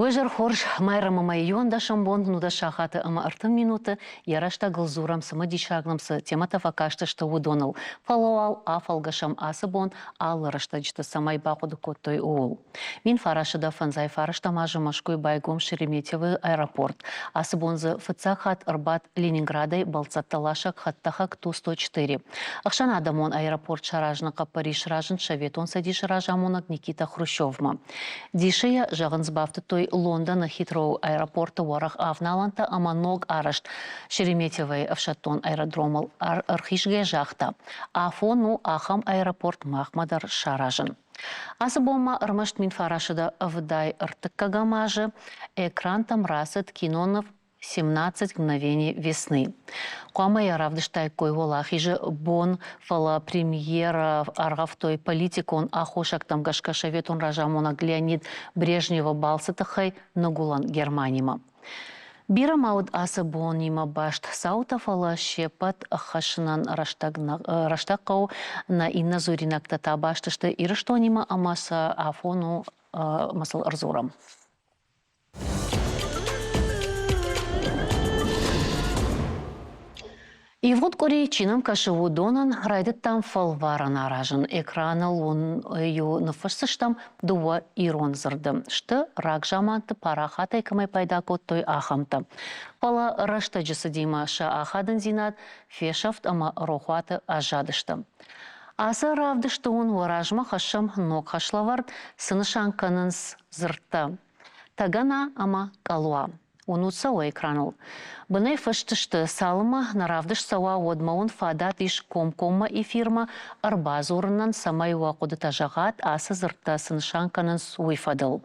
Уэжар хорш майрама майон да шамбон нуда шахаты ама артым минуты ярашта гылзурам сымы дишагнамсы темата факашты что удонал. Фалуал афалгашам асыбон алларашта жыты самай бақуды коттой уул. Мин фарашыда фанзай фарашта мажы машкой байгом Шереметьевый аэропорт. Асыбонзы фыцахат Арбат Ленинградай балцатталашак хаттахак Ту-104. Ахшан адамон аэропорт шаражнықа Париж ражын шаветон садиш ражамонак Никита Хрущевма. Дишия жағынзбавты той Лондона Хитроу аэропорта варах авналанта аманог арашт Шереметьевый авшатон аэродромал архишге жахта. Афону ахам аэропорт Махмадар шаражын. Асыбома ырмашт мин фарашыда авдай ыртыккагамажы экран там расыт кинонов 17 мгновений весны. Куама я равдыштай кой волахиже бон фала премьера аргавтой политикон ахошак там гашкашаветон ражамонак Леонид Брежнева балсатахай нагулан Германима. Бира мауд асы бонима башт саута фала щепат хашынан раштакау на инна зуринак тата баштышты ирыштонима амаса афону масал арзурам. И вот корейчинам кашеву донан райдет там фалвара наражен. Экрана лун ю нафашсыштам дуа ирон зырды. Шты ракжаманты парахатай камай пайда коттой ахамты. Пала рашта жысыдима ша ахадын зинат фешафт ама рохуаты ажадышты. Аса равдышты он варажма хашам ног хашлавард сынышанканынс зыртты. Тагана ама калуа. Унутсауа экранул. Бынай фаштышты салыма наравдыш сауа одмаун фадат иш комкома и фирма арбазурынан самай уақуды тажағат асы зыртта сыншанканын суйфадыл.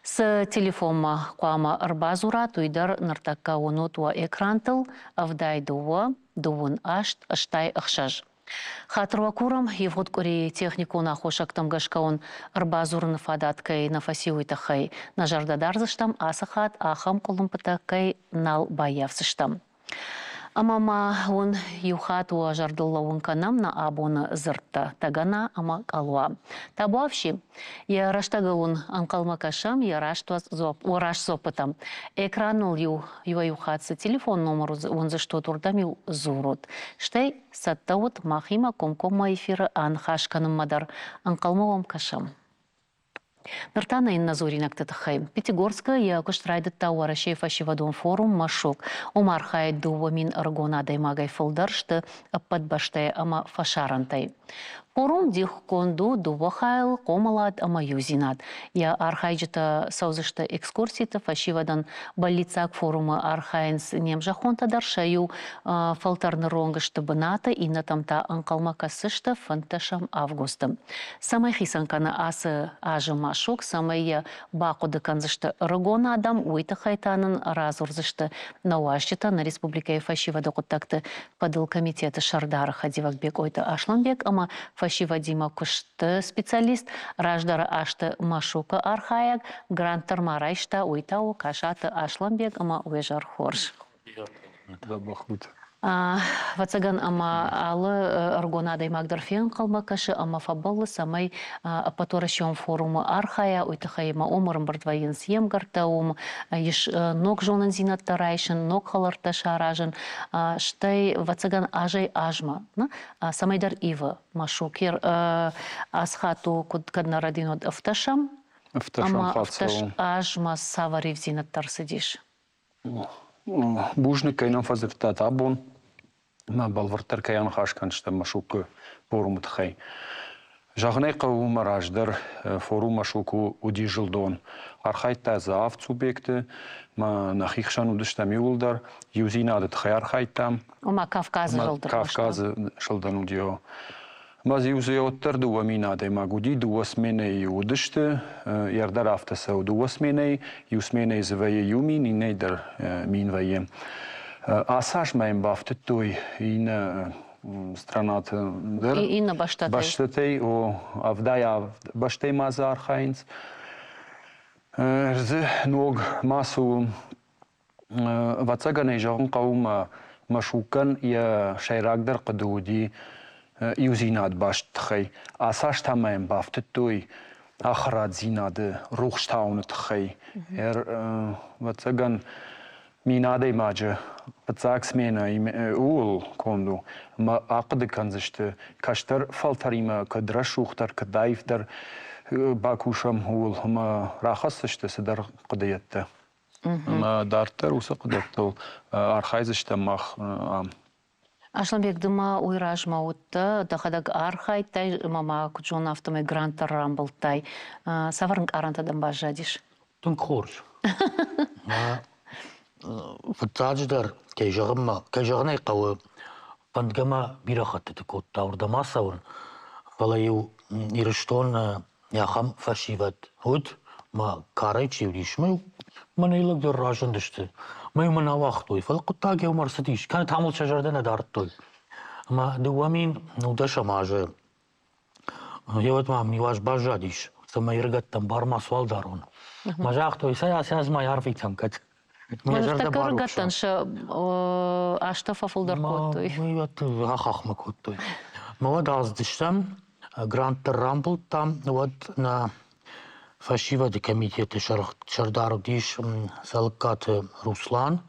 С телефома куама арбазура туйдар нартакка унутуа экрантыл авдай дуа дуун ашт аштай ахшаж. Хатруа курам евгод кори технику на хошак там гашкаун арбазурны фадаткай на фасиуйтахай на жардадарзыштам асахат ахам колумпатакай нал баявсыштам. Амама он юхатуа жардыллауын канам на абоны зыртта тагана ама калуа. Табуавши, я раштагаун анкалмакашам, я ураш зопытам. Экранул юва юхатсы телефон номеру он за что турдами зурут. Штай саттаут махима комкома эфира анхашканым мадар анкалмовам кашам. Нартана инна зоринак татахай. Пятигорска я куштрайдет тауара шефа шивадон форум машок. Омар хай дува мин аргона даймагай фолдаршты подбаштай ама фашарантай. Форум дих конду дува хайл комалад ама юзинат. Я архайджета саузышта экскурсита фашивадан балицак форума архайнс немжахонта даршаю фалтарны ронгышты быната и на тамта анкалмака сышта фанташам августом. Самай хисанкана асы ажыма шок самая бақуды канзышты рыгона адам уйта хайтанын разурзышты науашчыта на республикай фашивады құттақты падыл комитеті Шардары Хадивакбек ойта Ашламбек, ама фашивадима күшті специалист раждары ашты машука архаяк гранттар марайшта уйта у кашаты Ашламбек, ама уэжар хорш. Вацаган ама алы аргонада магдерфен қалмакашы ама фабаллы самай паторашон форумы архая уйтахайма омырым бардвайын сием гартаум еш ног жонын зинаттарайшын ног халарта шаражын штай вацаган ажай ажма самайдар ива машукер асхату кадна радинод авташам ама авташ ажма саварив зинаттар сидиш. Бужны кайнам фазыртат абон ма балвартар каян хашканшта машук форум тхай. Жагнай кавума раждар форум машуку уди жылдон. Архайта заав цубекты ма нахихшан удыштами улдар юзинады тхай архайтам. Ома Кавказы жылдар. Кавказы жылдан удио. Маз юзеоттар дуа минады магуди дуа сменей удышты ярдар автаса дуа сменей юсменей звае юмин и нейдер минвае. Асаш маем бафты той ина странат дер. Ина баштатей. Баштатей о авдая баштей мазар хайнц. Рзы ног масу вацаганей жагын каума машукан я шайрагдар кадуди юзинат башт хай асаш тамаем бафты той Achrat zinade rochstaune tchei. Wat gan minade maje. Betsags mena im ul kondu. Ma aqde kanzishte. Kashtar faltarima kadrashuchtar kadaiftar bakusham hul. Ma rachasishte sedar qadiyette. Ma dartar usa qadiyette. Archayzishte mach am. Ашланбек дыма уйражма утты, дахадаг архайтай, мама кучон автомай грантар рамбылтай. Саварынг арантадан бажадиш. Тун корж. Фатадждар кайжагнай қауы пандгама бирахатты кот таурдама саун. Фалаю ириштон яхам фашиват. Худ ма карай чивришмай манайлык дер ражын дишти. Май мана вахтой. Фал куттаги умарсатиш. Кан тамыл шажарда надартой. Ма дуамин нудаша маже. Еват мам ниваш бажадиш. Сама иргаттам барма свалдарон. Мажахтой саяз май арфитам кат. Может, так аргаттан ша аштафа фулдар коттой. Май хахахма коттой. Мала даздиштам гранттар рамбл там вот на фашива де комитеты шардару диш салкат Руслан.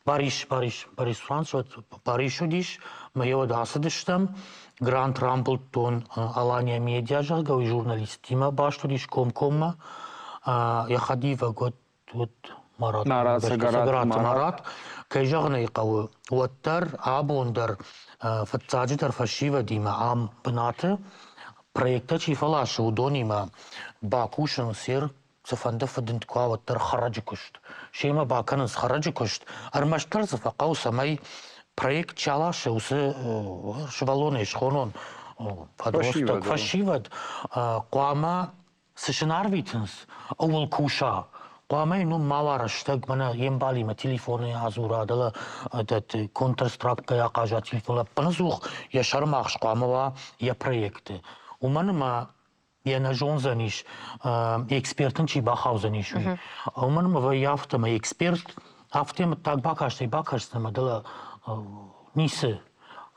Париж Франц вот Парижу диш моего дасадиштам грант рамбл тон Алания медиа жага и журналистима башту диш комкома я ходива год вот Марат Марат кайжагнай қауы уаттар абондар фатсаджитар фашива дима ам пнаты проекта чифалашы удонима бакушын сер сафанда фадент куаваттар хараджи кушт шема баканыз хараджи кушт армаштар зафақау самай проект чалашы усы швалоны шхонон подросток фашивад куама сышынарвитынс овыл куша Памай ну малараштаг мана ембалима телефоны азурадала этот контрастракка я кажа телефона панзух я шармахш qamava я проекты. У маныма я на жонзаниш экспертын чи бахаузаниш. У маныма ва яфтама эксперт автема так бакашты дала нисы.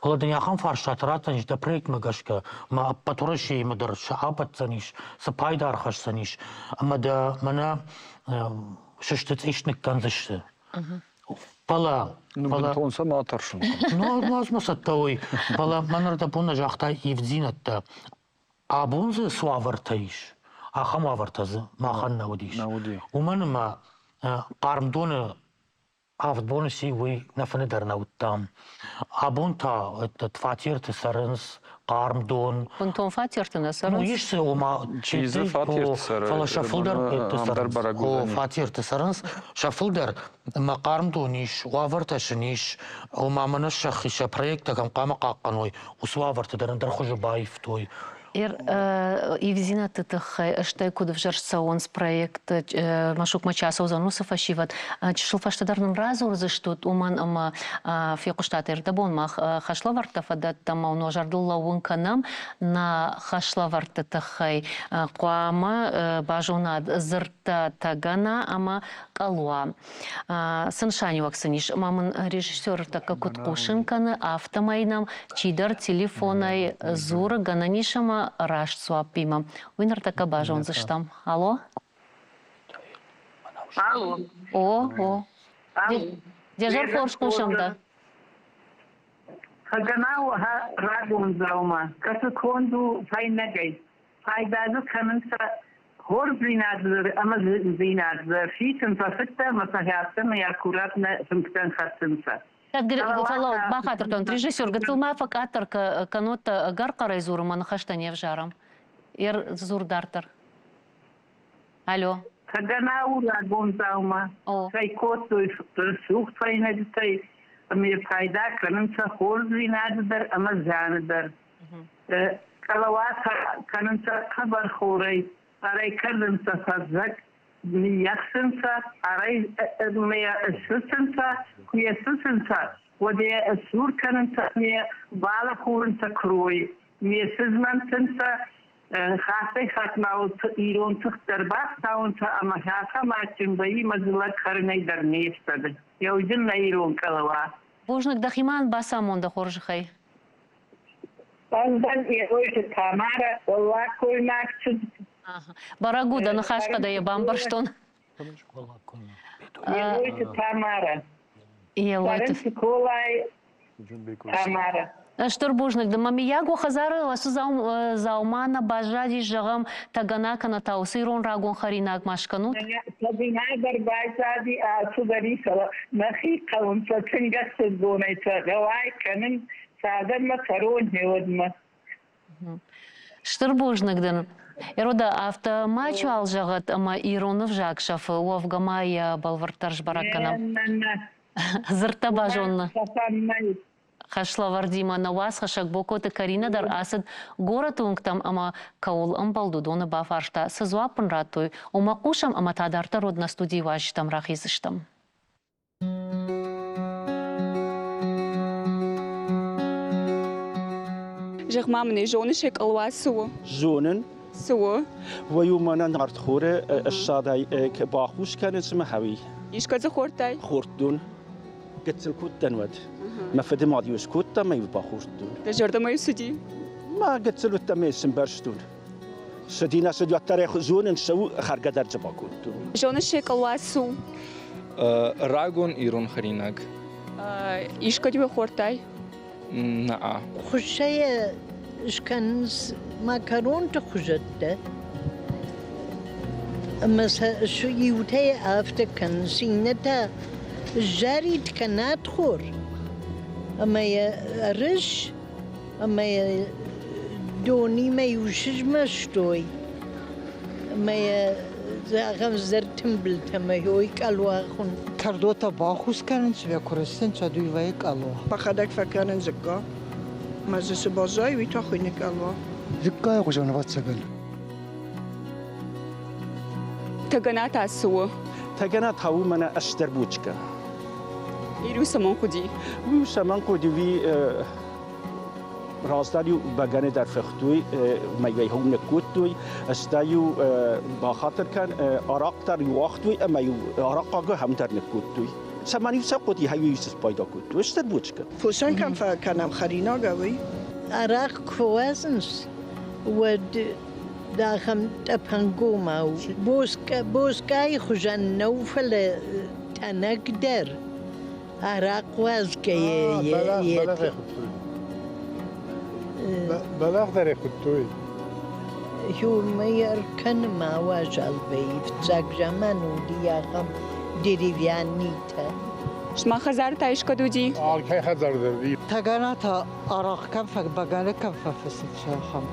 Владан яхан фаршатратаниш да проект магашка ма патораши мадар шаабатсаниш сапайдар хашсаниш ама да мана шештец ишник канзышты. Пала тонса матаршын. Ну возможно той пала манарда буна жахта ивзинатта абунзы суавартаиш ахамавартазы махан наудиш. Уманыма пармдоны Авдбонуси вы нафанедар наутам. Абунта этот фатирты сарынс кармдон. Бунтон фатирты на сарынс. Ну ешсе ома чизы фатирты сарынс. Фала шафылдар сарынс. Фатирты сарынс. Шафылдар ма кармдониш, уаварташыниш, ома мана шахиша проекта кам кама каканой. Усуавартадаран дархужубаев той. Ивзина тытыхай, штай кудов жарсаонс проект, машук мачаса узануса фашиват. Чешилфаштадарным разу разыштут, уман ама фекуштат эрдабон мах хашлаварта фадат тама уно жардылла унканам на хашлаварта тыхай. Куама бажунад зырта тагана ама калуа. Сыншани ваксаниш. Мамын режиссер така куткушинканы автомайнам чидар телефонай зура гананишама раш суапима. Уйнар така бажон заштам. Алло? Алло. О. Дежар форшкушамда. Хаганау рагун заума. Касу конду файнагай. Файдазу канынса хор зинадзыр, ама зинадзыр. Фитын фасытта масахятын якуратна функтан хатсынса. Бахатыркан режиссер гатылма факатырка канота гаркарай зурман хаштане в жарам. Зурдартар. Алло. Хаганау рагун заума. Сай коту сухт файнадзай. Ами файда канынса хор зинадзыр, ама занадзыр. Калаваса канынса хабар хорай. Арай кардынса фазак. Миясынса, арай мия сысынса, куя сысынса, воде сур канынса, мия бала хорынса крой, мия сызмантынса, хасай хатмау ирон тыхтарбак таунса, ама хака мачын баи мазылар карынайдар нестады. Яудин на ирон калава. Божник дахиман басамонда хоржихай. Баздан и ойты тамара, олла коймакчы, Барагуда, ну хашка да ебам барштон. Елойте Тамара. Елойте. Саренти Колай Тамара. Штурбужник, да мами ягу хазары ласу заумана бажади жагам таганака на таусирон рагон харинак машканут. Тадина барбайзади асудари сала нахи калун сатинга сдонайта гавай канин садан макарон хевадма. Штурбужник, Ирода автомачу алжагат ама иронов жакшаф уавгамая балвартарж бараканам. Зырта бажонна. Хашла вардима на вас хашак бокоты Карина дар асад город унгтам ама каул амбалду дона бафаршта сызуапын ратуй. Ома кушам ама тадарта родна студии ваштам рахизыштам. Жахмамны жоны шек алвасу. زونن Су. ويومنا نارد خوره الشادي باخوش كان اسمه هوي Ишка захортай. خوردون قتل كوت دنود ما فدي ما ديوش كوت ما يباخوردون Дажарда мою суди. ما قتل التميس برشتون سدينا سديا تاريخ زونن سو خارج درج باكوتون Жоны шек алвасу. Рагон ирон харинаг. Ишка тебе хортай. Наа. خشية إيش كان ماكرون تخجت أما شو يوتي أفتر كان سينتا جاري كانت خور أما يا رش أما يا دوني ما يوشج مشتوي أما يا زاغم زرتم بلتم يويك الواخون کردوتا باخوس کردن چه کردستان چه دوی ویک الله. بخدک فکرن زکا مزه بازای وی تا خوینک الله. زکای خوشان وات سگل. Таганат асу. تجنا تاو منا اشتر بوچكا Иру самон худи. ويو سمان كودي وي راستاریو بگنه در فختوی میوه هم نکوتوی استایو با خاطر کن عراق در یواختوی اما یو عراق آگه هم در نکوتوی سمانی سقطی هایی یوسف پیدا کتوی استر بوچکه فوسن کم فکنم خرینا گوی. أراك كوازنس ود داخم تبانجوما بوسكاي خجان نوفل تنقدر أراك وازكي بلاغ در خودتوی يو ما يركن ما واجل بيف تزاق جمانو دياغم ديريفيانيتا Шма хазар та ишка дуди. آلکه خزار دردی تگاناتا آراق کم فک بگانه کم ففسد شاخم.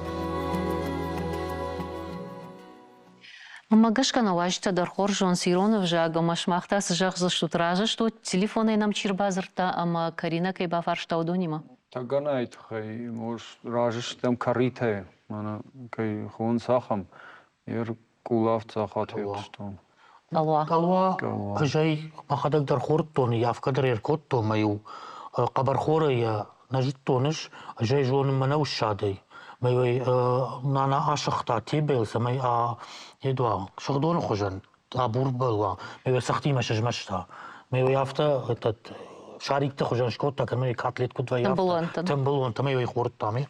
Магашка на вашта дархор жон сиронов жага машмахтас жах за штутража, что телефоны нам чирбазарта, ама Карина кай бафаршта удонима. Таганайт хай мож ражиш там карите, мана кай хон сахам, ер кулав цахат что. Алла. قالوا جاي ما خدك در خورتون يا فكدر يركوتو مايو قبر خورة يا نجد تونش جاي جون منو الشادي مايو نانا عاشق تاتي بيلس ماي يدوا شغدون خجن تابور بلوا مايو سختي ما شجمشتا مايو يافتا تت شاريك تخجن شكوتا كان مايو كاتليت كنت ويافتا تنبلون تمايو يخورت تامي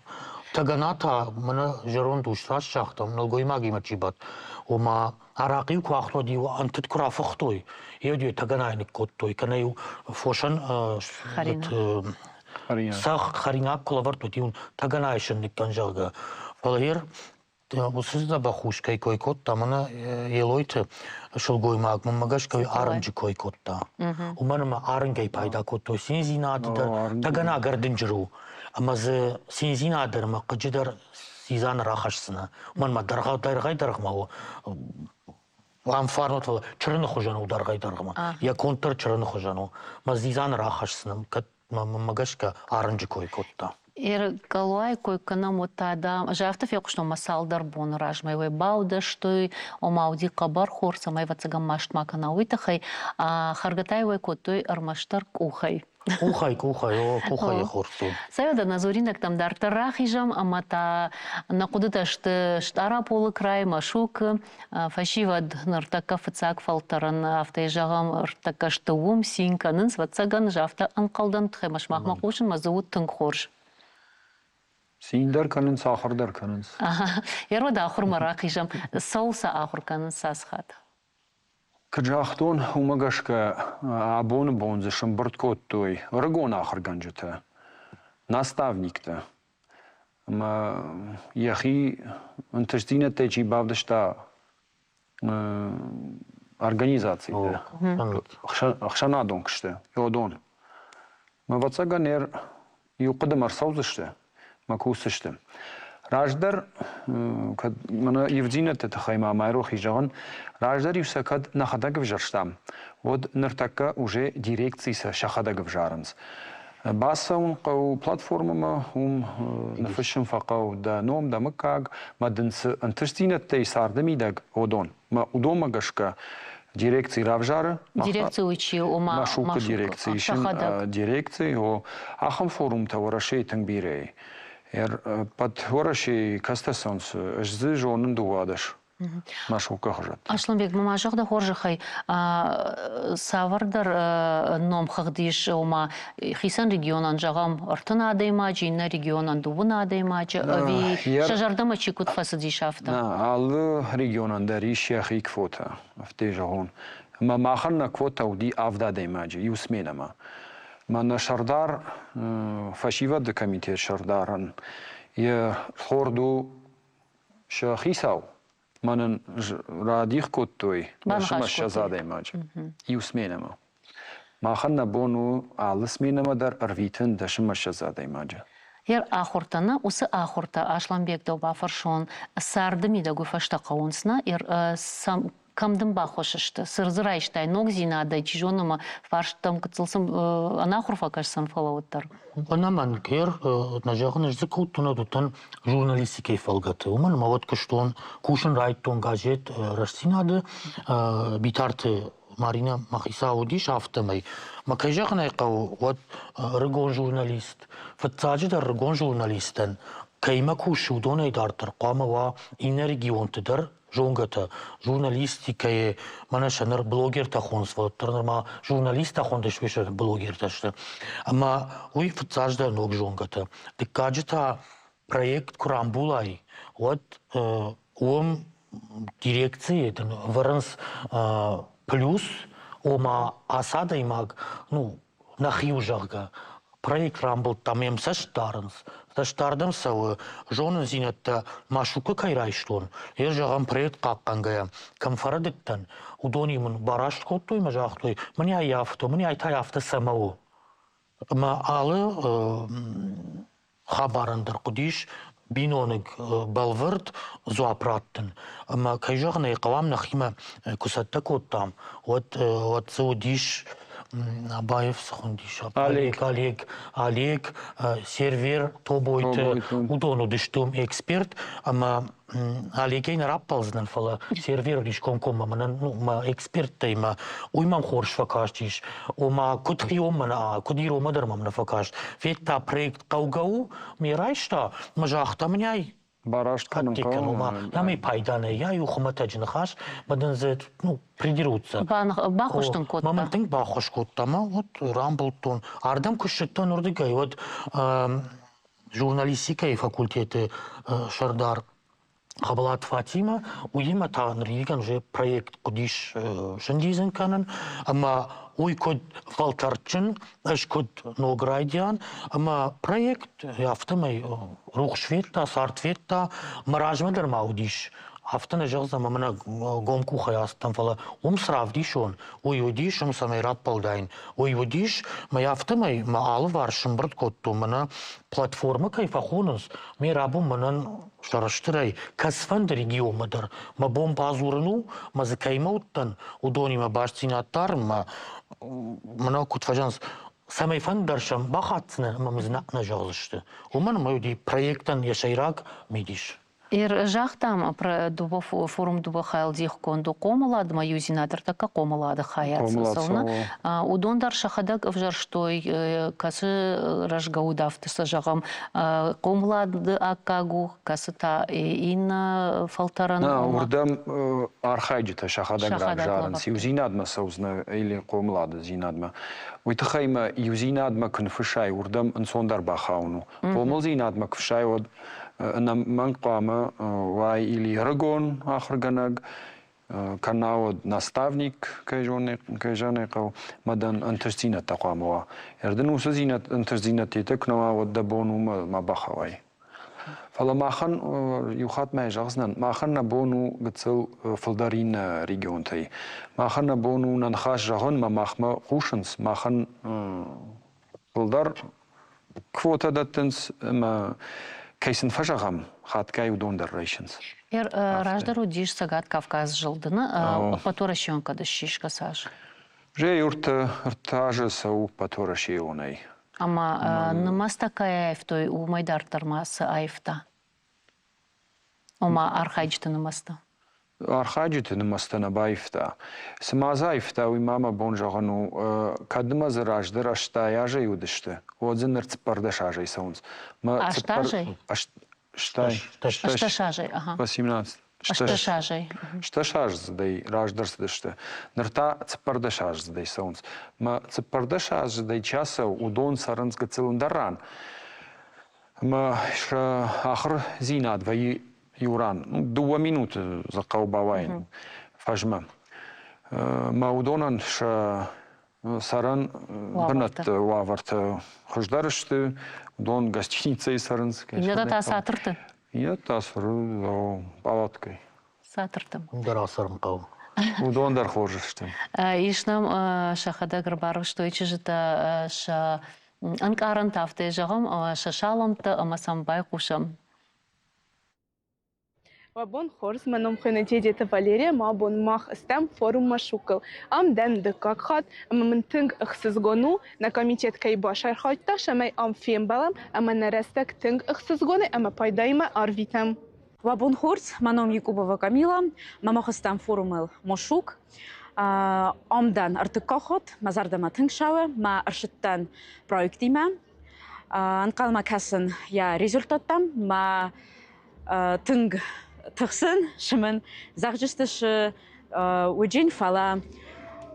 تغناتا من جرون دوشتاش شاختم نلقوي ماغي مچيبات وما عراقي كواختو ديو انت تكرا فختوي يديو تغناي نكوتوي كنيو فوشن ساخ خرينا كولابرتو ديون تغناي شن نكنجاغا فالهير وسيزدا بخوش كاي كوي كوتا منا يلويت شلقوي ماغ ممغاش كوي ارنج كوي كوتا ومنما ارنجاي بايدا كوتو سينزينا تغنا غردنجرو اما ز سينزينا در ما قجدر سيزان راخشسنا من ما درغا درغما وام فارنوت چرن خوجانو درغای درغما یا کونتر چرن خوجانو ما زیزان راخشسنا کت مگشکا ارنج کوی کوتا Калуай кой канам отада жафта фекушно масал дарбон ражмай вай бауда что омауди кабар хорса май вацагам машт макана уитахай харгатай вай котой армаштар кухай. Кухай хорсу. Сайда назоринак там дар тарахижам амата накудыта штара полы край машук фашивад нартака фацак фалтаран автайжагам ртака штуум синканын вацаган жафта анкалдан тхай машмах махушин мазут тынг хорж. Sindar kanınız, ahırdar kanınız. Ервада ахур марақижам соуса ахур канын сасхат. Кыджахтон умагашка абон бонзы шымбырт коттой, рыгон ахыр ганжыты. Наставник-то. Яхи антыштина течи бавдышта организации. Ахшанадон кышты, йодон. Вацаганер юқыдым арсаузышты, макусышты. Раждар, мана евдинет это хайма майрох ижаган, раждар юсакад нахадагов жарштам. Вот нартака уже дирекции са шахадагов жаранс. Баса он кау платформама нафишем факау да ном да макаг мадынс антыштинет тей сардамидаг одон. Ма удома гашка дирекции равжары. Дирекция учи ома машука дирекции шин дирекции о ахам форум таварашей тангбирей. Под ворашей кастасонс жзы жонын дуадаш. Машука хожат. Ашланбек мамажыгда хоржахай савардар ном хагдиш ома хисан регионан жагам артына адайма жинна регионан дубуна адайма ви шажардама чикут фасадишафта. Аллы регионан дариш яхи квота в жагон. Ма махарна квота уди авда адайма юсменама. Мана шардар фашива де комитет шардаран я хорду шахисау манан радих коттой шама шазаде маж юсменама маханна бону алысменама дар арвитен да шама шазаде маж Ер ахуртана усы ахурта Ашланбек да бафаршон сардыми да гуфашта каунсна сам камдым бахошышты. Сырзырайштай ног зинада чижоныма фарштам кыцылсым анахурфа кажсан фалауттар. Анаман кер нажагын язык тuna tutan jurnalistikey falgatı. Uman mavat kışton kuşun rayton gazet rastinadı bitartı Marina Mahisaudi şaftamay. Makajagın ayqav wat rıgon jurnalist. Fatsacı da rıgon jurnalistten kayma kuşu donay dartır. Qama va iner regiontıdır. Жонгата журналистикае мана шанар блогер тахонс ватарма журналист тахондеш веше блогер ташта ама уй фцажда ног жонгата дикаджта проект курамбулай вот ом дирекции это варанс плюс ома асада имаг ну нахиужага проект рамбул тамем саштарнс Таштардам сау жонын зинетта машука кайрайштон. Жаган проект каккангая камфарадыктан удонимын бараш коттой мажахтой. Мне аяфто, мне айтай афта самау. Ма алы хабарандыр кудиш биноник балвырд зуапраттын. Ма кайжагын айқавам нахима кусатта коттам. Вот саудиш Абаев сахундиш. Олег, сервер тобойты удону дыштум эксперт, ама Олегейн раппалзнан фала сервер лишком кома ма эксперт тайма уймам хорш факаштиш, ома кутриомана кудиромадар мамна факаш. Ветта проект каугау мирайшта мажахта мняй. Барашт канума нами пайданы я юхмата жинхаш бадынзет ну придерутся бахуштын котта мамантын бахуш коттама вот рамблтон ардам кушеттон урдыгай вот журналистика факультеты шардар Хабалат Фатима уйма тан риган же проект кудиш шендизен канан ама уй код фалтарчин аш код нограйдиан ама проект яфтамай рухшветта сартветта маражмадер маудиш Haftana jağzama mana gomku hayastan fala sravdişon uyudiş samay rappaldayn uyudiş ma yaftamay ma alı var şımbırt kottu mana platforma kayfa khunus mi rabum manan şaraştıray kasfan regionadır ma bomba azurunu ma zakaymottan udoni ma başçinatar ma mana kutfajans samay fan darşam baxatsına ma mızna jağzıştı. Uman ma yudi proyektan yaşayrak mediş Ир жақтам дубо форум дубо хайлдих конду комалады ма юзинадыр така комалады хаятсы сылны. Удондар шахадак вжарштой касы рашгаудавтысы жағам комалады акагу касы та инна фалтаран. Урдам архайджита шахадак жаран юзинадма саузна или комалады зинадма. Уйтахайма юзинадма кнфышай урдам инсондар бахауну. Комал зинадма кфышай од من قامه وای ili رگون آخر گنگ کناود نستافنیک که جانه قو مدن انترزینه تقامه و اردن وسزینه انترزینه تیتک نوا و دبونو ما بخوای فلا ماخن یوخات ما جغزنن ماخن نبونو قتل فلدارین ریگیون تی ماخن نبونو ننخاش جهان ما ماخما خوشنس ماخن فلدار کفوتا دتنس ما Кейсін фажағам, қатқай удондар рейшінс. Раждар удиш сагат Кавказ жылдыны, патора шионкады шишка саж. Же юрты ыртажы сау патора шионай. Ама нымас такая айфтой у майдартармасы айфта? Ома архайджты нымаста? Архайджты нымаста набайфта. Сымаза айфта уй мама бон жағану кадымазы раждар аштаяжы юдышты. Одзын ырцпардашажай саунс. Аштажай? Ашташажай, ага. 18. Ашташажай. Шташаждай раждарсдышты. Нырта цпардашаждай саунс. Ма цпардашаждай часа удон сарынсга цилындаран. Ма ахыр зинад вай юран. 2 минуты закаубавайн. Фажма. Ма удонан саран бынат ваварт хождарышты. Удон гостиницей сарынс. Инда та сатырты? Я тасыры палаткой. Сатыртым. Дарасырым қау. Удондар хожышты. Ишнам шахада грбару что ичижита ша анкаран тафте жағам шашаламты амасамбай кушам. Вабон хорс маном хынете дети Валерия мабон мах стем форум машукал. Ам ден дыкак хат, ам тынг ықсыз гону на комитет кайбашар хатта шамай ам фем балам, ама нарастак тынг ықсыз гоны, ама пайдайма арвитам. Вабон хорс маном Якубова Камила, мамах стем форумел машук. Амдан артыкахот, мазардама тынгшавы, ма аршыттан проектима. Анкалма касын я результаттам, ма тынг тықсын шымын зағжыстышы өджен фала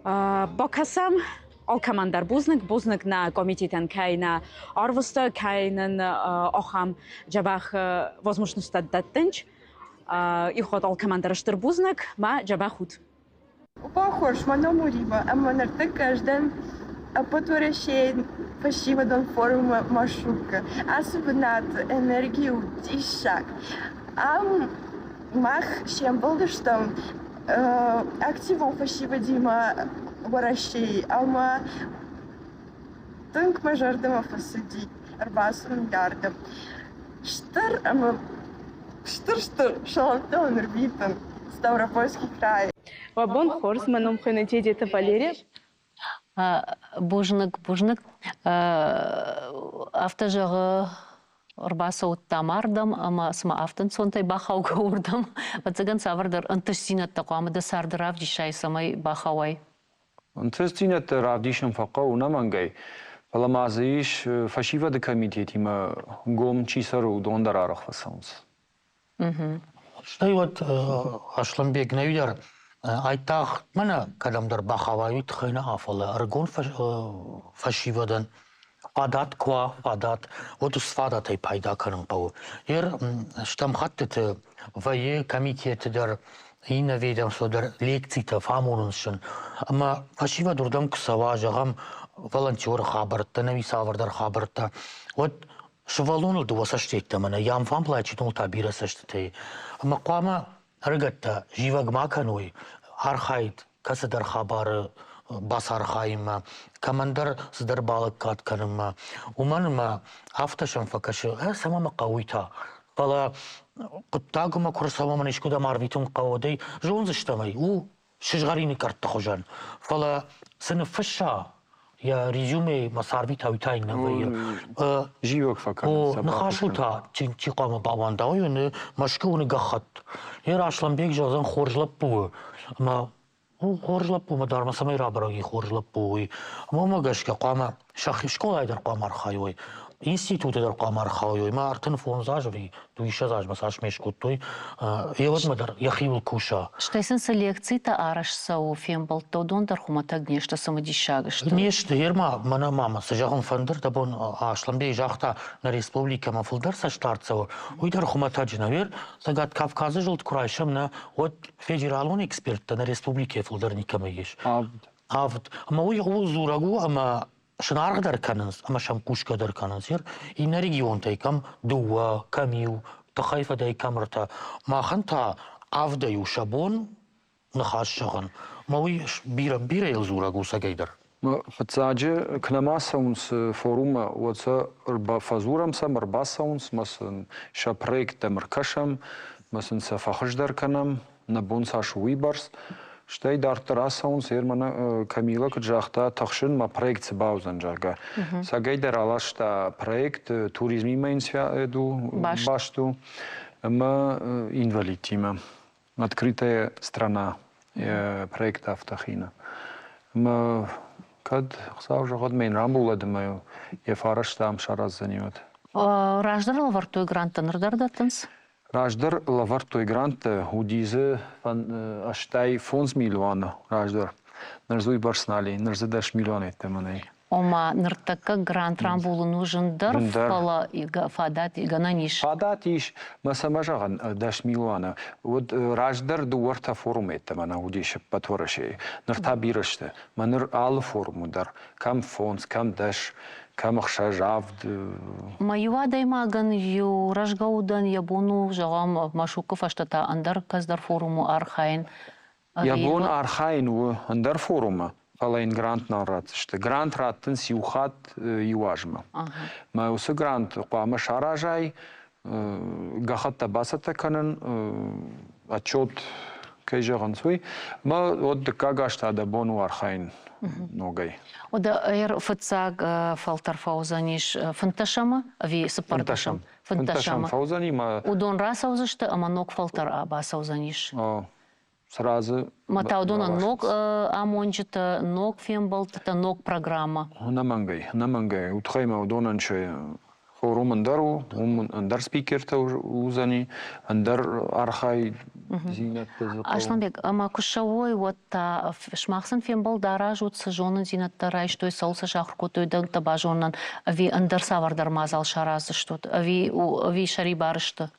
бақасам ал командар бузнык на комитетен кайна арвысты кайнын охам жабах возможность даттынч ихот ал командар ыштыр бузнык ма жабахут. Похож, маном уриба, а манарты каждый потворящий спасибо дон форума машука, особенно энергию тишак. Мах чем был, что активом спасибо Дима Ворощей, ама тынк мажордома посади, арбасом миллиардом. Штыр, шалантон рбитон, Ставропольский край. Вабон хорс маном хынете дети Валерия. Бужнык, автожағы Орбасы оттамардым, ама сма автын сонтай бахауға урдым. Бацыган савардар антысинатта қуамыды сардырав дишай самай бахауай. Антысинатта равдишым фақа унамангай. Паламазыиш фашивады комитетима гом чисару дондар арахвасаунс. Штай вот Ашланбек навидер айтақ мана кадамдар бахавай тхайна афала аргон фашивадан адат ква адат вот усфадатай пайда кырын пау штам хаттыты вае комитетидер ина ведомстводер лекцийта фамурыншын ама фашива дурдам кысава жағам волонтер хабарытта нави савардар хабарытта вот швалону дуасаштетта мана ям фам плачитун табира саштытай ама қуама рыгатта живагмаканой архайд касадар хабары басар хайма командар сдар балык катканыма уманыма автошам факашы самама кауита пала куттагыма курсаваман ишкуда марвитун каводей жонзыштамай у шижгарини картта хожан пала сыны фыша я резюме масарви тавитай навы. Живок факан. О, нахашута тиқама бавандау не машкуны гахат. Ер Ашланбек жазан хоржлап бу. Ама хоржлап бу мадар самай рабраги хоржлап бу. Ама гашка қама шахишкола айдар қамар хайой. Институт дар қамар хайой. Ма артын фон зажви дуиша заж масаш мешкутой. Еват мадар яхивул куша. Штайсын селекции та араш сау фембал тодон дар хуматаг нешта самодишагышты. Нешта ерма мана мама сажаган фандыр да бон Ашланбек жахта на республика мафулдар саштарцау. Уйдар хуматаджи навер сагат Кавказы жылт курайшам на вот федералон эксперт на республике фулдар никамаеш. Авд. Ама уй зурагу ама шнарг дар кананс ама шамкушка дар канансер ин регион тайкам дуа камиу тахайфа дай камрата маханта авда ю шабон нахашаган мауи бира ел зурагу сагайдар. Фацаджи кнамасаунс форума оца фазурам сам арбасаунс масын ша проект маркашам масын сафахждар канам на бонсаш уибарс Штей дартарасаунс ермана Камила кджахта тахшин ма проект баузан жага. Сагайдар алашта проект туризми майнсвяду башту ма инвалидима. Открытая страна проект автохина. Ма кад хсавжа гад мейн рамбуладымаю ефарашта амшараз занимат. Раждар вартой грантан рдардатынс? Раждар лавартой грант удизы аштай фонз миллиона раждар. Нарзуй барснали, нарзадаш миллион этеманей. Ома ныртакка грант рамбулу нужен дар фала фадат и гананиш. Фадат иш масамажаган даш миллиона. Вот раждар дуарта форум этемана удише патворашей. Нарта бираште. Маныр ал форуму дар. Кам фонз, кам даш. Камахша жавд. Маюа даймаган ю рашгаудан ябону жагам машуков аштата андар каздар форуму архайн. Ябон архайн у андар форума. Фалайн грант нарат. Ште грант раттын сиухат юажма. Ма усы грант қуама шаражай гахатта басата канын отчет кайжаган суй. Ма от кагашта да бону архайн ногай. Ода фацаг фалтар фаузаниш фанташама ви сапарташам. Фанташам фаузани ма удон раса узышты ама ног фалтар аба саузаниш. Сразу. Мата удона ног амончита ног фембалтта ног программа. Намангай. Утхайма удонанче форум андару, андар спикерта узани, андар архай зинат. Ашланбек, ама кушавой вот та шмахсан фембал дараж вот сажонан зинат тарай, что и солса шахркутой дан табажонан, ви андар савардар мазал шаразы что-то, ви шари барышты.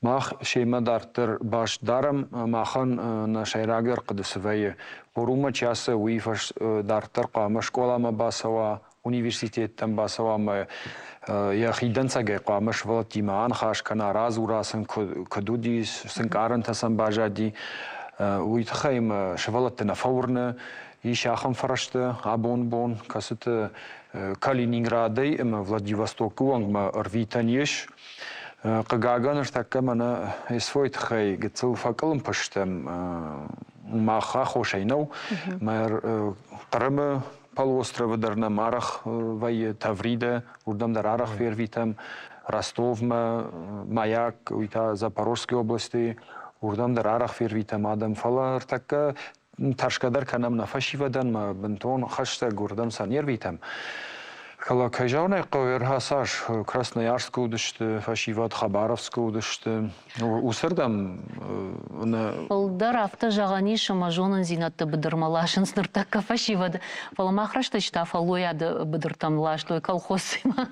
Мах шейма дартер баш дарам махан на шайрагер кадысывае. Форума часа уифаш дартер кама школама басава, университеттен басава ма яхидан саге кама швалтима анхаш кана разурасан кадудис сынкарантасан бажади уитхайм швалаттена фаурна ишахам фарашты абон касыты Калининградой Владивостоку ангма рвитанеш. Кагаган штакка мана свойт хай гцел факалым паштем маха хошайнау мэр Крым полуострова дарна марах вай Таврида урдам дарарах вервитам Ростов Маяк уйта Запорожской области урдам дарарах вервитам адам фала штакка Ташкадар канам нафашивадан ма бентон хашта гурдам санервитам. Кала кайжауна ковер хасаш Красноярск удышты, фашиват Хабаровск удышты. Усырдам на Полдар авто жаганиш мажонан зинатты быдырмалашын сныртакка фашивад. Фаламахрашты шта фалояды быдыртамлаш той колхозыма.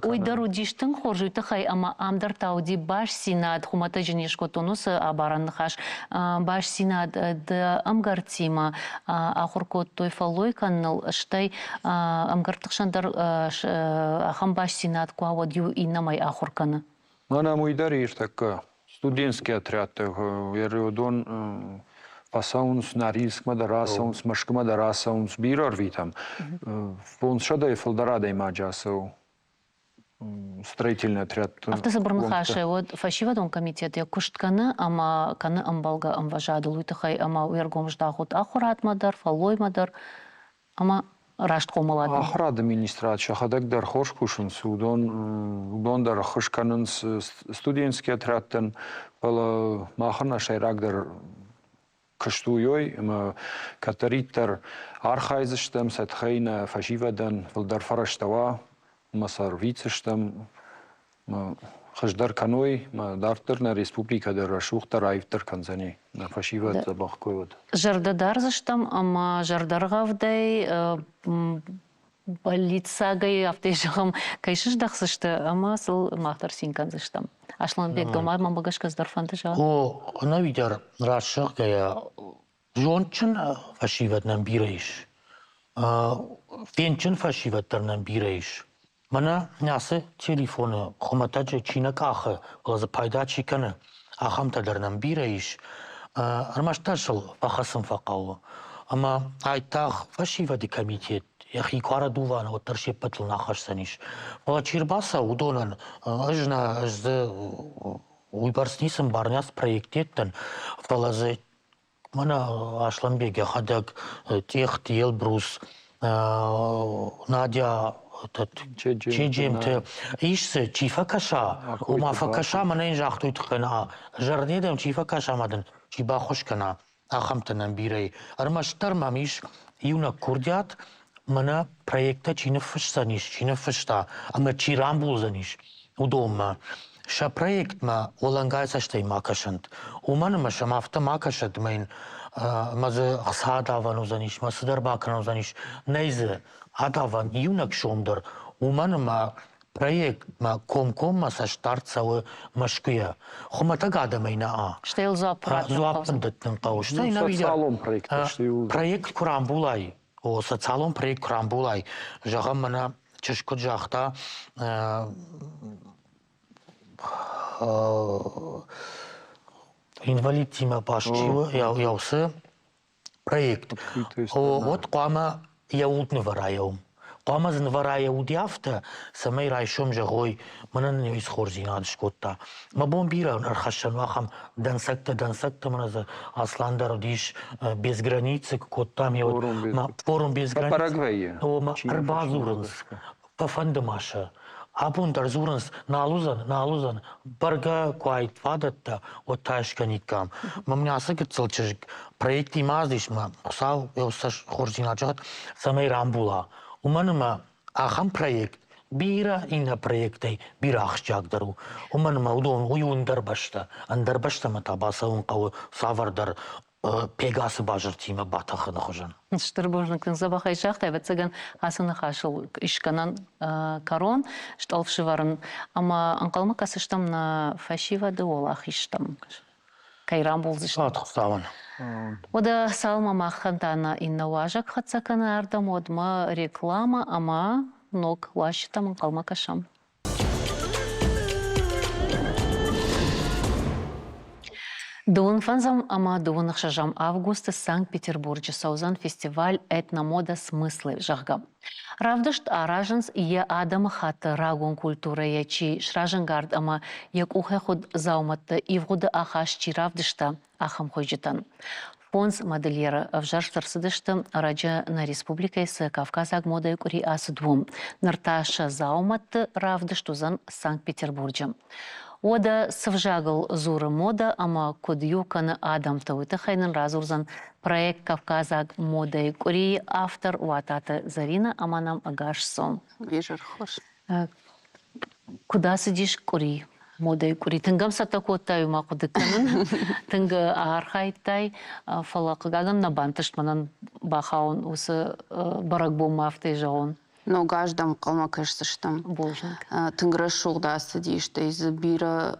Уйдар удиштын хоржуйты хай ама амдар тауди баш синад хумата женешко тонусы абаран хаш баш синад да амгартима ахуркот той фалой канал штай амгартык шандар ахам баш синад куавод ю инамай ахурканы. Мана муйдар иртакка студентский отряд Еродон пасаунс Норильск мадарасаунс Машк мадарасаунс бирар витам. Фон шадай фалдарадой маджасау строительный отряд. Автосабрнхаше вот фашивадон комитет я куштканы ама каны амбалга амважаду луйтахай ама уергом ждахут ахурат мадар фалой мадар ама рашт қомалады. Ахрад администрация хадак дар хош кушын удон дар хышканын студентский отрядтан бала махана шайрак дар кыштуйой катариттар архайзыштам сатхайна фашивадан валдар фараштава масар вицыштам хыждар каной дартыр на республика дар шухтар айфтар канзани на фашиват бахкойват. Жардадар зыштам, ама жардарғавдай полицагай автежағым кайшыш дақсышты, ама сыл мақтар синкан зыштам. Ашланбек гамар мамбагаш каздар фанты жағы. О, она видер рашық гая жончын фашиватнан бирейш. Фенчын фашиваттарнан бирейш. Мана нясы телефоны хоматачы чинак ахы, олазы пайда чиканы ахамтадарнан бирейш. Армашташыл фахасын фақауы. Ама айтақ фашивады комитет. Яхи кара дувана вот торшеп патл нахашсаниш. Ола чирбаса удонан ажна ажды уйбарснисым барняс проектеттен фалазы мана Ашланбеге хадак тех Елбрус Надя чеджемте ишсе чифа каша ума факаша мана инжахтуй тхена жарнедем чифа каша мадан чиба хошкана ахамтанан бирей армаштар мамиш юна курдят мана проекта чинафышсаниш чинафышта ама чирамбулзаниш удома ша проект ма олангайса штай макашант умана ма шамафта макашат майн мазы асадаван узаниш масыдар бакан узаниш нейзе адаван юнак шомдар умана ма проект ма комком ма са штарцавы машкуя хумата гада майна Штейл зуапындыттын қауышта проект курамбулай о социалон проект курамбулай жаға мана чышкут жақта инвалид тима башчивы яусы проект. Вот қуама яудны вараяум. Қуама зын варая удиафта самай райшом жағой мынан из хорзина дышкотта. Ма бом бира архашан вахам дансакта мана асландар диш без границы коттам форум без границы. Парагвайя. Арбазурынс. Пафандамаша. Абундар зурынс налузан барга куайт вадатта от ташканикам. Мамнясы гыцылчыжык проекти маздиш ма сау еусаш хорзина жагат самай рамбула. Уманыма ахам проект бира инна проектай бира ахшчагдару. Уманыма удон уюндар башта. Андар башта мата басаун кавы савардар пегасы бажыр тима батахыны хожан. Штырбожнықтың забақай жақтай бәтсеген асыны қашыл ішканан корон, шталфшы варын. Ама анқалма касыштам на фашивады ол ақиштам. Кайрам болзыштам. Атқыстауын. Ода салма мақхантана инна важак хатсаканы ардам одма реклама, ама ног лашитам анқалма кашам. Дуын фанзам, ама дуын шажам августа Санкт-Петербурге саузан фестиваль этномода смыслы жағға. Равдышт аражынс е адам хаты рагон культура ячи шражынгард, ама як ухе худ зауматты ивгуды ахаш чи равдышта ахам хойжитан. Фонс модельера в жарштарсыдышты раджа на республика с Кавказ агмода юкури асудвум. Нарташа зауматты равдыштузан Санкт-Петербурге. Ода сывжагыл зуры мода, ама кодюканы адам тауыты хайнын разурзан проект Кавказаг мода и кури автор Уатата Зарина аманам агашсон. Вижер хош. Куда сидишь кури? Мода и кури. Тынгам сатакоттаю макудыканын, тынга архайтай фалакыгаган набантышт манан бахаун усы барак бумафтай жаун. Но гаждам қалма кашсыштам. Божник. Тынгры шуғда сидишта из бира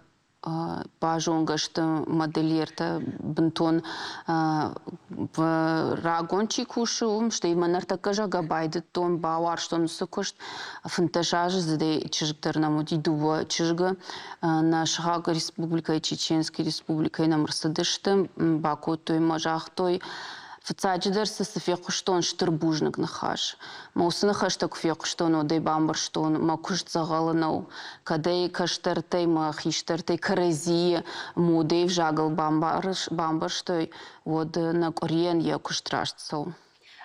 бажонгашты модельерта бінтон в рагончи кушуым, что иманарта кажа габайды тон бауар, что он сукушт фантажажы задай чижгтарна муди дува чижга на Шахага республика и Чеченской республика и на Марсадышты баку той мажах той Фацаджидер се феқуштон штырбужник нахаш. Маусына хаштак феқуштон одай бамбарштон, ма кушт загаланау. Кадей каштартай, ма хиштартай карази, мудей вжагал бамбарштой, вот на корен я куштрашцау.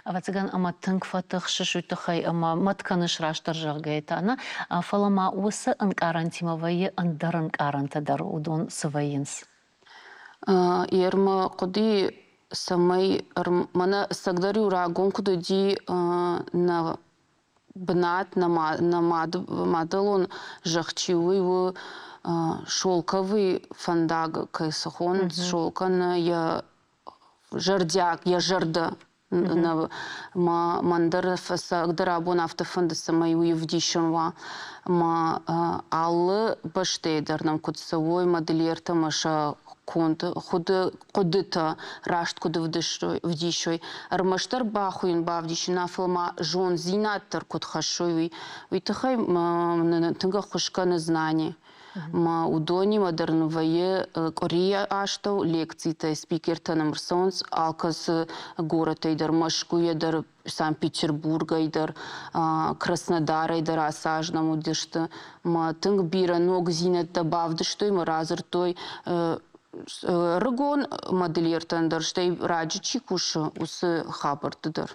Авацыган ама тынк фатых шишуйтыхай ама матканыш раштар жағгайтана. Фалама осы анкарантимавайы андаран карантадар удон сывайынс. Ерма куди самай мана сагдарю рагон куди на бнат на мадалон жахчивый в шелковый фандаг кайсахон шелкан я жардяк я жарда на мандар сагдар абон автофонда самай уевдишенва ма аллы баштейдар нам кутсовой модельерта маша худы кудыта рашт куды вдишой армаштар бахуин бавдишина филма жон зинаттар кутхашой витахай тынга хушканы знание ма удони модерновые Корея аштау лекции-то спикер-то номер сонс алкас город айдар Москву айдар Санкт-Петербург айдар Краснодар айдар асажнаму дешты ма тынг бира ног зинатта бавдыштой ма разыр той рыгон модельертандар штай раджичи кушы усы хабардыдар.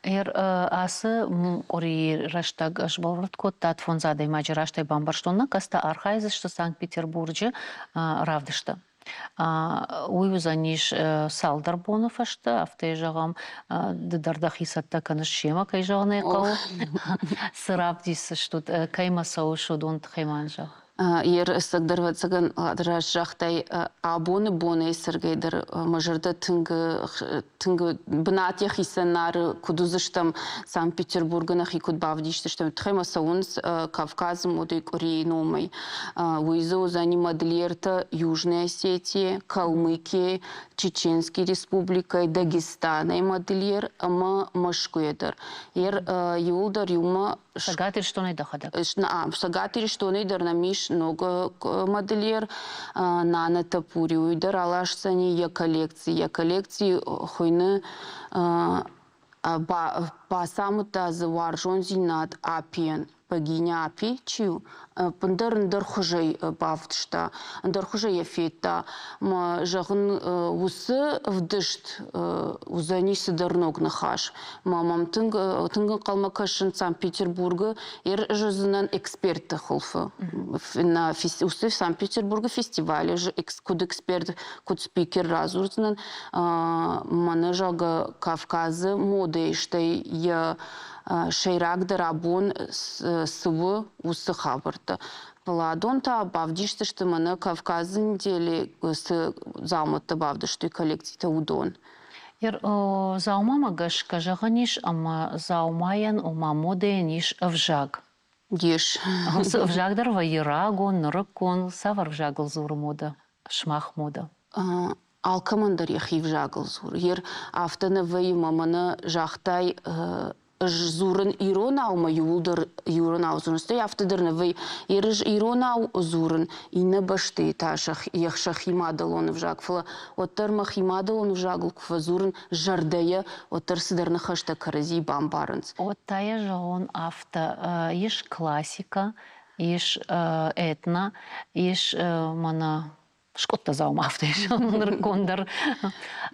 Асы ори раштаг ажбалрат кот тат фонзадай маджи раштай бамбарштонна каста архайзы что Санкт-Петербурге равдышты. Уйузаниш салдар бонов ашты, автай жағам дыдардах исатта каныш шема кай жағына яқау. Сырап дейсі что кайма сау шудон тхайман жақ. Ер сагдарватсаган рашахтай абоны боны сергейдер мажарда тынг бнат яхисанар кудузыштам Санкт-Петербурганах и кудбавдишты что тхема саунс Кавказ модой Кореи номой уизо зани модельерта Южной Осетии, Калмыкии, Чеченской Республикой, Дагестана и модельер ама машкуедер. Ер юлдар юма Сагатир что не доходак. Сагатир что не дар на миш много модельер на тапури уйдар алашсани я коллекции хойны по самута заваржон зинат апиен погиня апи чью пандар хужей бавдшта дар хужей ефета ма жагын усы вдышт узани сыдарног нахаш мамам тынга калмакашын Санкт-Петербурга ер жызынан эксперты хулфы на усы Санкт-Петербурга фестивале же куд эксперт куд спикер разурзнан мана жага Кавказы моды штай я шейрак дарабон сывы усы хабарта. Паладон-то бавдишты, что мана Кавказы недели с замыта бавдышты коллекции-то удон. Ер заумама гаш кажаганиш, ама заумаян ума модениш вжаг. Еш. Вжагдар вайрагон, нырыкон, савар вжагл зур мода, шмах мода. Алкамандар яхи вжагл зур. Ер автоны вайма мана жахтай зурын иронау ма юлдар юронау зурнсты автодырны вы ерж иронау зурын ине башты ташах яхшах имадалон вжагфла оттар махимадалон вжагл ква зурын жардая оттар сыдарны хашта карази бамбарынс. Оттая жаон авто иш классика, иш этна, иш мана шкотта заум авто иш ныркондар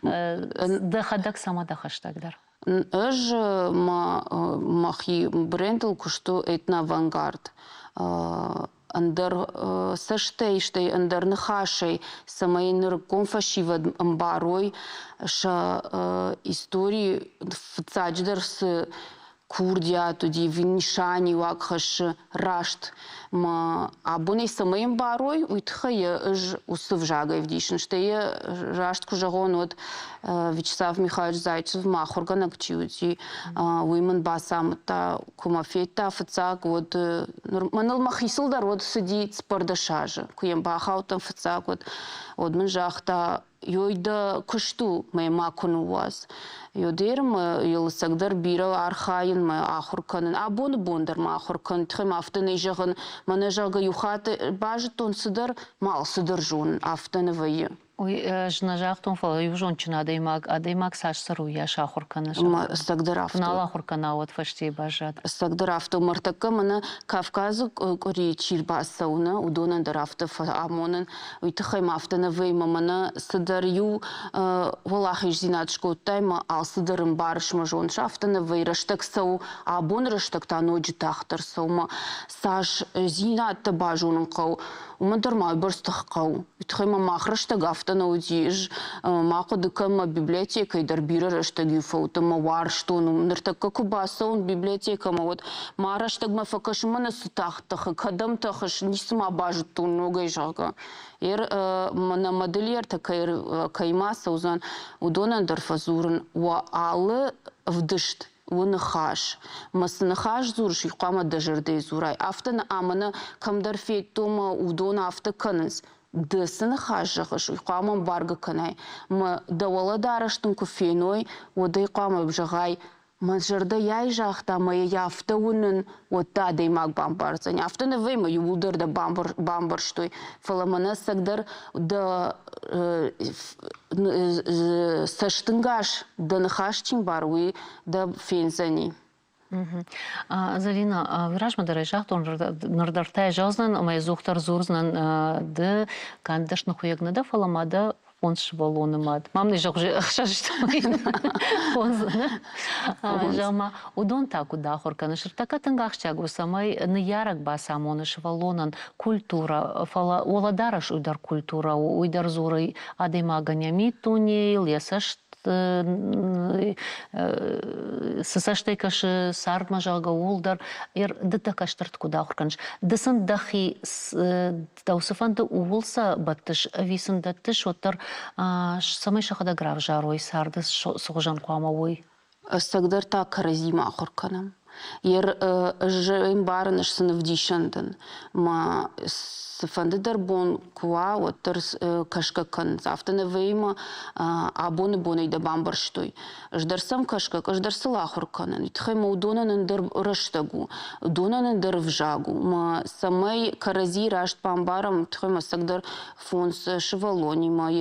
дахадак сама дахаштагдар. Эж махи брендл кушто этна авангард. Андер саштейштей, андер нахашей, самой нырком фашива амбарой, ша истории в цадждар с Курдия, туди виншани вакхаш рашт, ма абоней самоем барой уйтхая ж усыв жагай вдишн, что я рашт кужагон от Вячеслав Михайлович Зайцев махурган активити, уйман басам та кумафета фацак вот манал махисл дар вот сидит спардашажа, куем бахау там фацак вот от манжахта йойда кушту май макуну вас. Йодерм йылсагдар бира архайын май ахурканын абоны бондар ма ахуркан тхем автаны жагын мана жага юхаты бажы тон сыдар мал сыдар жон автаны вайы. Ой, жнажахтун фала южончина адаймак саш саруя шахурканы. Сагдырафту. Нала хуркана вот фашти бажат. Сагдырафту мартакка мына Кавказы кори чирбасауна удонан дырафты амонын уйтыхайм автына вейма мына сыдарю волахиш зинатшкотайма ал сыдырым барышма жонша автына вейраштак сау абон раштак таноджи тахтар саума саш зинатты бажонын қау умадырмай бұрстық қау уйтыхайма махраштак автына удиж мақыдыкама библиотека идар бира раштак юфаутыма варштону ныртакка кубасаун библиотекама вот мараштак мафакашмана сутахтахы кадамтахыш нисма бажытту ногай жага мана модельер такая каймаса узан удонан дарфазурын ва алы вдышт вынахаш масынахаш зурш юқама дажырдей зурай автын амына камдарфет тома удона авты каныз дысынахаш жағыш юқама барга канай ма давала дараштын куфейной одай қама бжағай Мажырда яй жақта мая яфта унын отта деймак бамбарцан. Яфтаны вейма юлдар да бамбарштой. Фаламана сагдар да саштынгаш да нахашчин баруи да фензани. Залина, вираж мадарай жахтон нырдартай жазнан, май зухтар зурзнан да кандаш нахуягна да фаламада фонс балоны мад. Мамны жақ шашыштамайын. Фонсыны. Жама удон так удахорканы шыртака тыңғақчагу самай ныярак басамоны швалонан культура. Фала оладараш уйдар культура, уйдар зуры адаймаганями туни, лесаш сысаштай кашы сардма жага улдар дыта каштырт куда хурканш дысын дахи даусыфанды уылса баттыш висын даттыш оттар самай шахада граф жарой сарды соғжан куамауй сагдар та каразима хурканам жайм барыныш сынып дишандын ма сыфанды дарбон куа оттар кашка кан завтаны вейма абоны бонайда бамбарштой ждарсам кашка ждарсы лахурканан итхайма удонанын дар раштагу удонанын дар вжагу ма самай карази рашт бамбарам итхайма сагдар фонс шевалони ма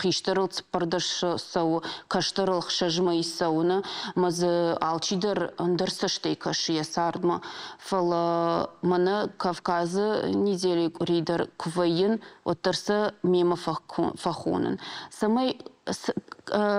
хиштарыл цпардаш сау каштарыл хшажма исауна мазы алчидар андарсаштей кашия сардма фала мана Кавказы недели рейдер квайын оттарса мема фахонын. Самай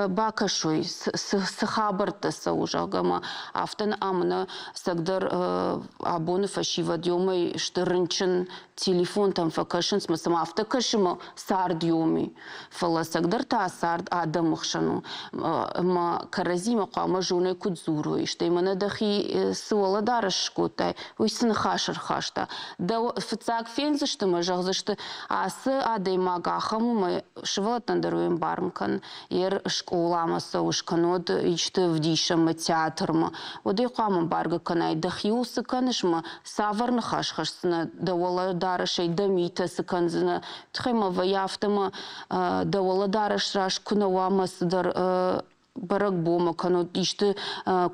бакашой сахабартаса ужагама автан амна сагдар абоны фашива дьомай штырынчын телефон там факашын смысама автокашыма сард йоми фала сагдар та сард адамыхшану ма каразима қама жуны кудзуру иштай мана дахи суала дараш котай уйсын хашыр хашта да фцак фензышты ма жағзышты асы адаймага ахаму ма шывалатандаруем бармкан школа саушканод ичты вдишама театрма одай қама барга канай дахиусы канышма саварны хашхашсына давала дарашай дамита сыканзына тхайма ваяфтама давала дараш раш кунавама сыдар барак бома канод ишты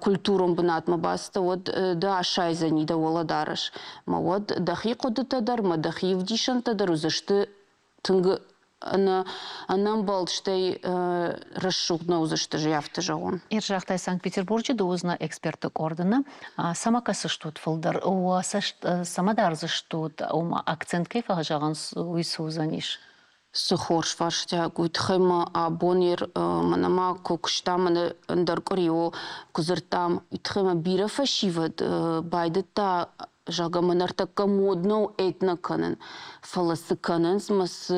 культуром бынатма баста вот да ашайза не давала дараш ма вот дахи кодыта дарма дахи вдишан тадару зашты тынгы анам балдыштай расшугна узышты жаяфты жағын. Иржақтай Санкт-Петербургче доузна эксперттік ордена самакасы штут фылдар. Самадар зыштут акцент кейфа жағын уйсузаниш. Сухорш фарштя гуйтхайма абонир манама кокштаманы ндаркорио кузыртам итхайма бира фашивад байдыта жага манартака модно этна канан фаласы кананс мас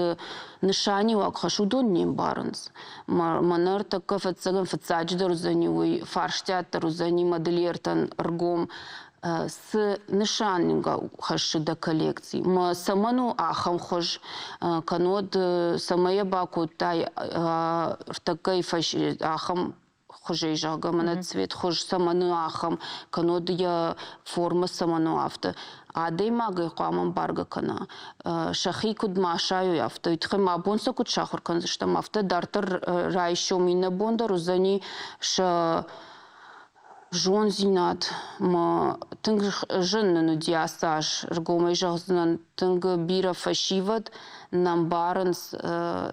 нышани вакхашу донним баранс манартака фацаган фацадждар занивой фарштятар зани модельертан ргом с нышанинга хаши до коллекции. Ма саману ахам хож канод самая баку тай такой фаши ахам хожей жага мана цвет хож саману ахам канод я форма саману авто. Адей магай қамам барга кана. Шахи куд машаю яфта. Итхем абонса куд шахур канзыштам авто дартар райшо мина бонда рузани ша жон зинат, ма тынг жынны ну диасаж, ргомай жахзнан тынг бира фашиват, нам барынс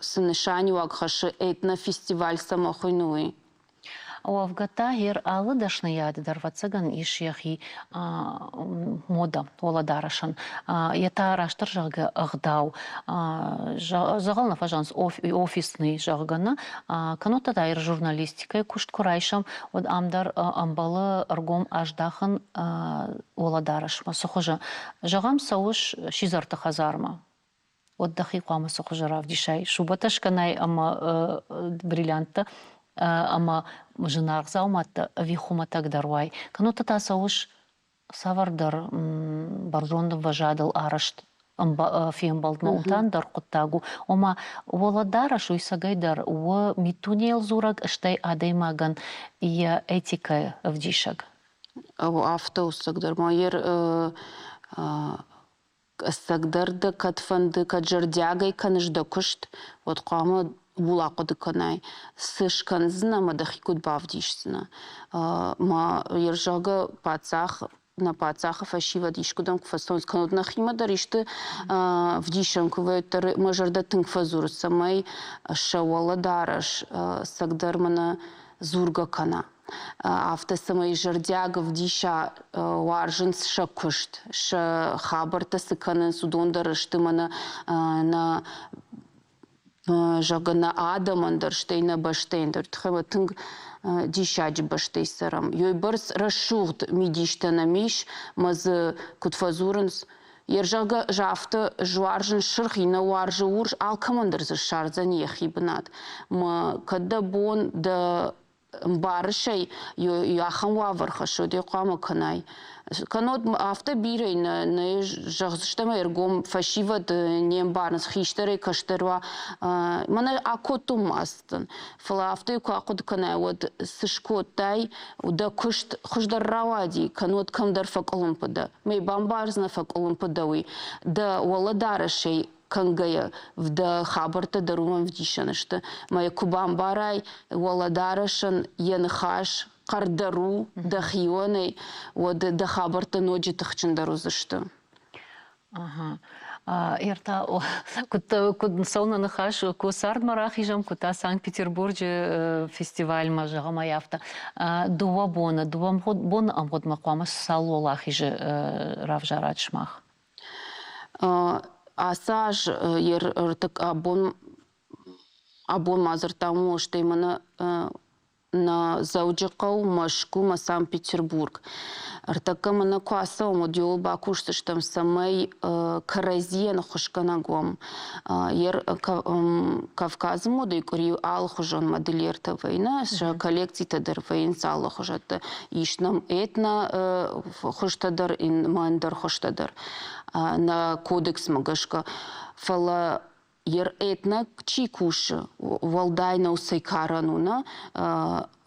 сынышани вакхашы этнофестиваль самохойнуи. Овгата гер алы дашны яды дарвацыган иш яхи мода оладарашан. Ята араштыр жағы ағдау. Жағална фажанс офисный жағгана. Канота дайыр журналистика кушт курайшам от амдар амбалы ыргом аждахын оладарашма. Сухожа жағам сауыш шизарты хазарма. От дахи қуамы сухожа равдишай. Шубаташканай ама бриллиантты. Ама жынарғза уматты вихуматак даруай. Канота тасауыш савардар баржонды важадыл арышт фием балдма утандар құттагу. Ома оладараш уйсагайдар уы митунел зураг іштай адаймаган ия этика вдишаг. Автоусагдар майер сагдарды катфанды каджардягай каныжда күшт. Вот қамы булақыды канай. Сышкан зна мадахикут бавдишсна. Ма ержага пацах на пацаха фашива дишкудам кфасонс канут нахима даришты вдишам квайтер мажарда тынкфазур самай шавала дараш сагдармана зурга кана. Авто самай жардяга вдиша варжинс шакушт ша хабарта сыканын судондарышты мана на жагана адамандар штейна баштейндар. Тхева тынг дишаджи баштейсарам. Йой барс расшугд мидиштана миш мазы кутфазурынс. Ержага жафты жуаржын шырхина уаржы урж алкамандар за шарзан ехибнат. Ма када бон да барышай яхан ваварха шоде қама канай. Канот авто бирей на жахзыштама ергом фашиват нем барнс хиштерей каштерва мана акотум астын. Фала авто куакуд канай вот сышкотай да кушт хуждар равади канот камдар фак олимпада. Мей бамбарзна фак олимпадауи да воладарашей кангая в хабарта даруман вдишанышты. Моя кубам барай воладарашан янхаш кардару дахионой вот да хабарта ноджи тахчандару зашты. Ага. Ерта куд сауна нахаш кусард марахижам кута Санкт-Петербурге фестиваль мажага маяфта дуа бона дуам ход бон амход мақама салолахиже равжарадшмах. Асаж ер так абон мазартаму что именно на зауджикау машку Санкт-Петербург. Артака мана куаса модиол бакушты штам самай каразиен хушканагом. Ер Кавказ моды кури ал хужон модельерта война ша коллекции тадер войн сало хужат ишнам этна хуштадар ин мандар хуштадар на кодекс магашка фала ер этна чикуш валдайна усайкарануна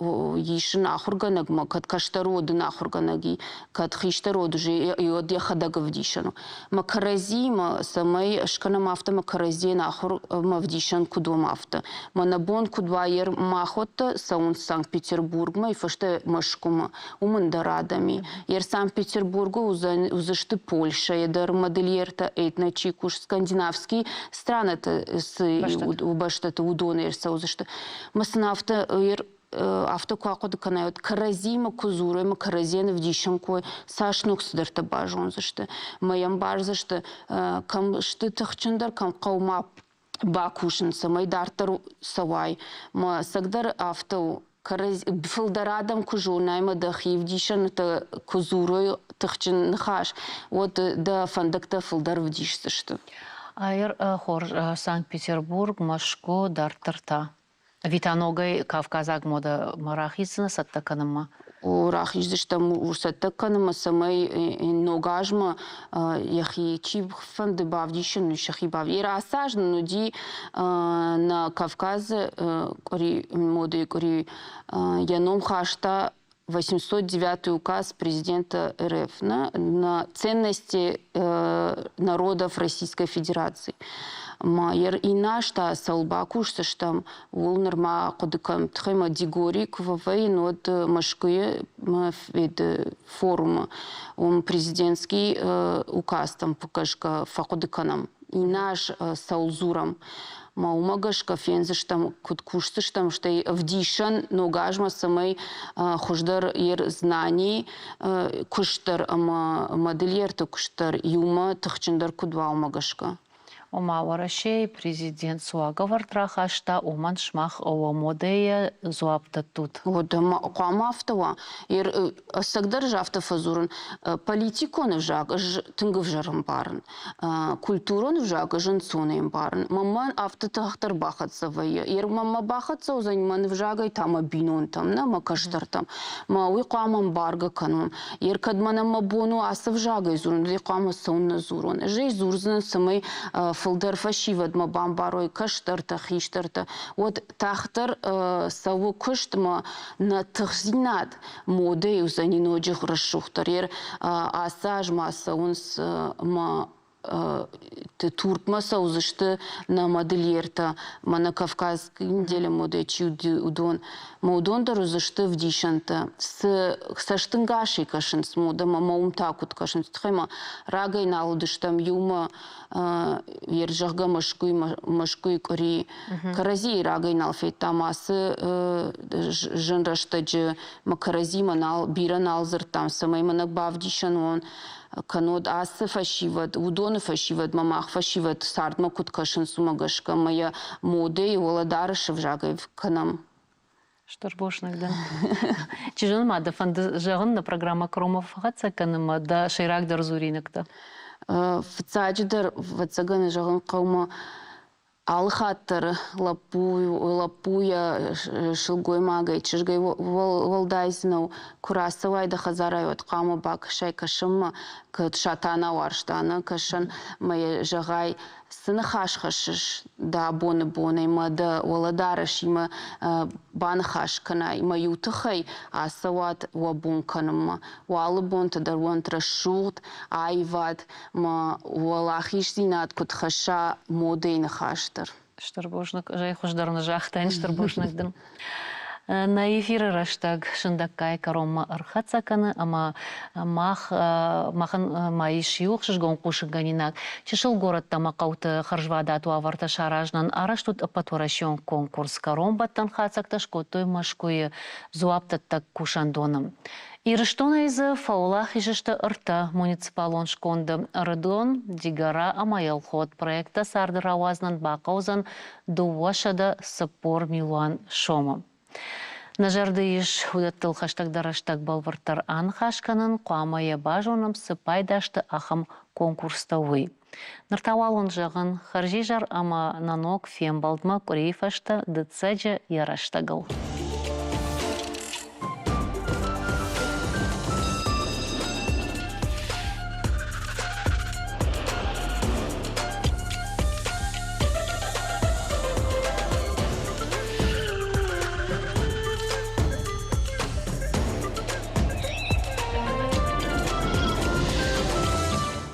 ишин ахурганагма кат каштароды нахурганаги кат хиштароды же йод яхадагавдишану макаразима самай шканам авто макарази нахур мавдишан кудом авто манабон кудва ер махота саун Санкт-Петербург ма и фаште машкума умандарадами ер Санкт-Петербургу узашты Польша едар модельерта этна чикуш скандинавский страны с убаштата удона ер саузашты масна авто ер авто куакуды канают каразима кузуры каразены в дишанкой сашнук сдерта бажон зашты моям бар зашты кам шты тахчандар кам каума бакушин самай дартару савай ма сагдар авто караз филдарадам кужунай ма дахи в дишан это кузуры тахчин нахаш вот да фандакта филдар в диш зашты Айр хор Санкт-Петербург машко дартарта Витаногай Кавказаг мода марахисна саттаканама. Урахиш заштам урсаттаканама самай ногажма яхи чиб фанды бавдишен шахи бавир асажна нуди на Кавказ кори моды кори яном хашта 809 указ президента РФ на ценности народов Российской Федерации. ма ер инашта салбакушташтам улнер ма кодыкам тхема дигорик ввейн от машкые вид форума президентский указ там покажка факодыканам инаш саулзурам ма умагашка фензаштам куткушташтам штей вдишан ногажма самой хождар ер знаний куштар модельер то куштар юма тахчиндар кудва умагашка. Ома варашей президент суаговар трахашта оман шмах ова модея зуапта тут. Вот кама автова ер сагдар жафта фазурун политикон жаг тынгов жарым барын культурон жаг жынцуным барын маман авто тахтар бахатса вая ер мама бахатса узанман жагай тама бинон там на макаштар там ма уй камам барга канун ер кадмана мабону асов жагай зурун ди кама саунна зурун жей зурзан самой фылдар фашивад ма бамбарой каштарта хиштарта вот тахтар саву куштма на тахзинат моде узаниноджих расшухтар ер асаж маса унс ма ты туртма саузышты на модельерта ма на кавказской неделе моде чуди удон модон дарузышты в дишанта с саштынгаши кашин с мода ма умтакут кашин тхема рагай налудыштам юма ер жагга машкуй кори карази рагай налфей тамасы жынраштаджы ма карази манал бира налзыр там самай манак бавдишан он канод асы фашиват, удоны фашиват, мамах фашиват, сардма куткашын сумагашка, моя моды и воладарышев жагайв канам. Что ж бош нагдан. Чижон мада фанды жагын на программа Кромов хатса каныма да шайрак дар зуринакта. В цаджидар в цаганы жагын каума алхаттар лапуя шылгой магай чижгай волдайзинау курасавай да хазарай от кама бак шай кашыма кыт шатана варштана кашын мая жагай сыны хашхашыш да боны има да воладарыш има бан хашкана има ютыхай асават вабун каныма валы бон тадар вон трашут айват ма валахиш зинат кут хаша модейн хаштар. Штарбошнак жай хождарны жахтайн штарбошнакдан. На эфиры раштаг шындаккай карома архацаканы, ама махан маиш юх шишгон кушыганинак. Чешыл город тамакауты харжвада туаварта шаражнан араштут патурашон конкурс каромбаттан хацакташ котой машкуе зуаптаттак кушандоным. Ирыштона изы фаулах ижышты ырта муниципалон шконды рыдон дигара амаялхот проекта сарды равазнан бақаузан дуашада сапор милуан шома. Нажарды иш удаттыл хаштагдараштаг балвартар ан хашканын қуамая бажоным сыпайдашты ахам конкурстауы. Ныртауалын жағын харжижар ама нанок фем балдма курейфашта дыцаджа яраштагыл.